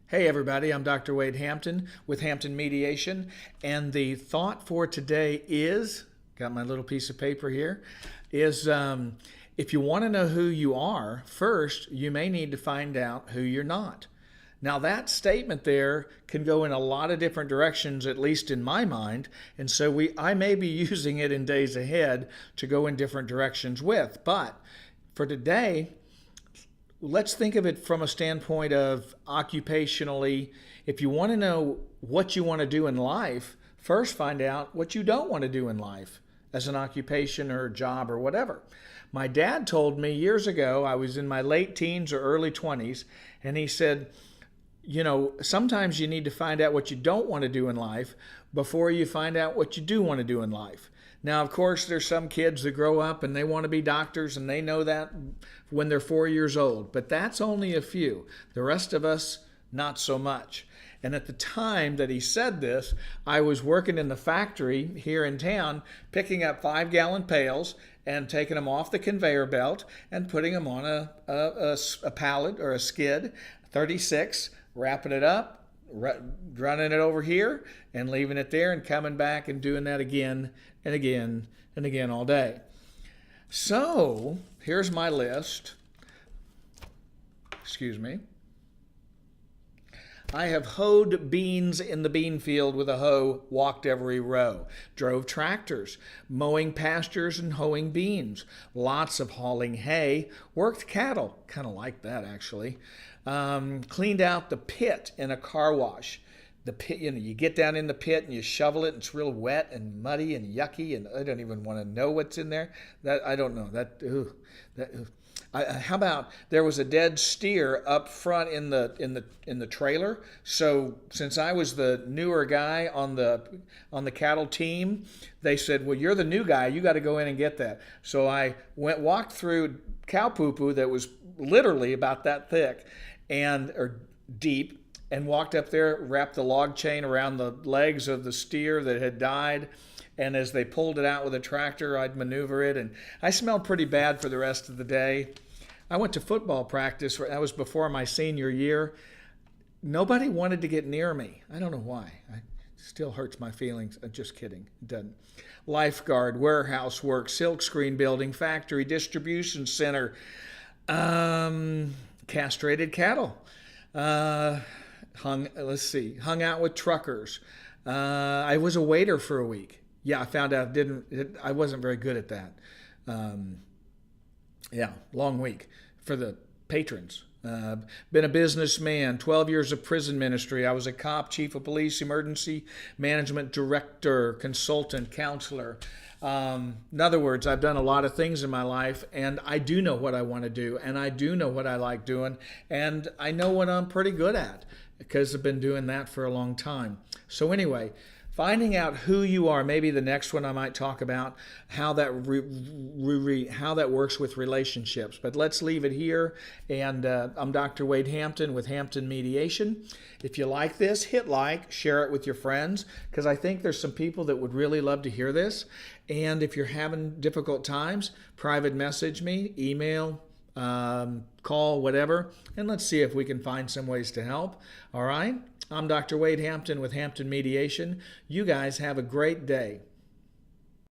Hey everybody, I'm Dr. Wade Hampton with Hampton Mediation, and the thought for today is, got my little piece of paper here, is if you want to know who you are, first you may need to find out who you're not. Now that statement there can go in a lot of different directions, at least in my mind, and so I may be using it in days ahead to go in different directions with. But for today, let's think of it from a standpoint of occupationally. If you want to know what you want to do in life, first find out what you don't want to do in life as an occupation or job or whatever. My dad told me years ago, I was in my late teens or early 20s, and he said, sometimes you need to find out what you don't want to do in life before you find out what you do want to do in life. Now, of course, there's some kids that grow up and they want to be doctors and they know that when they're 4 years old, but that's only a few. The rest of us, not so much. And at the time that he said this, I was working in the factory here in town, picking up 5-gallon pails and taking them off the conveyor belt and putting them on a pallet or a skid, 36, wrapping it up, running it over here and leaving it there and coming back and doing that again and again and again all day. So here's my list. Excuse me. I have hoed beans in the bean field with a hoe, walked every row, drove tractors, mowing pastures and hoeing beans, lots of hauling hay, worked cattle, kind of like that actually, cleaned out the pit in a car wash. The pit, you get down in the pit and you shovel it and it's real wet and muddy and yucky and I don't even want to know what's in there. I don't know. How about there was a dead steer up front in the trailer? So since I was the newer guy on the cattle team, they said, "Well, you're the new guy. You got to go in and get that." So I walked through cow poo-poo that was literally about that thick or deep, and walked up there, wrapped the log chain around the legs of the steer that had died. And as they pulled it out with a tractor, I'd maneuver it. And I smelled pretty bad for the rest of the day. I went to football practice. That was before my senior year. Nobody wanted to get near me. I don't know why. It still hurts my feelings. Just kidding. It doesn't. Lifeguard, warehouse work, silkscreen building, factory, distribution center, castrated cattle. Hung out with truckers. I was a waiter for a week. Yeah, I found out I wasn't very good at that. Long week for the patrons. Been a businessman, 12 years of prison ministry. I was a cop, chief of police, emergency management director, consultant, counselor. In other words, I've done a lot of things in my life, and I do know what I want to do, and I do know what I like doing, and I know what I'm pretty good at because I've been doing that for a long time. So anyway, finding out who you are, maybe the next one I might talk about how that how that works with relationships. But let's leave it here. And I'm Dr. Wade Hampton with Hampton Mediation. If you like this, hit like, share it with your friends, because I think there's some people that would really love to hear this. And if you're having difficult times, private message me, email, call, whatever, and let's see if we can find some ways to help. All right? I'm Dr. Wade Hampton with Hampton Mediation. You guys have a great day.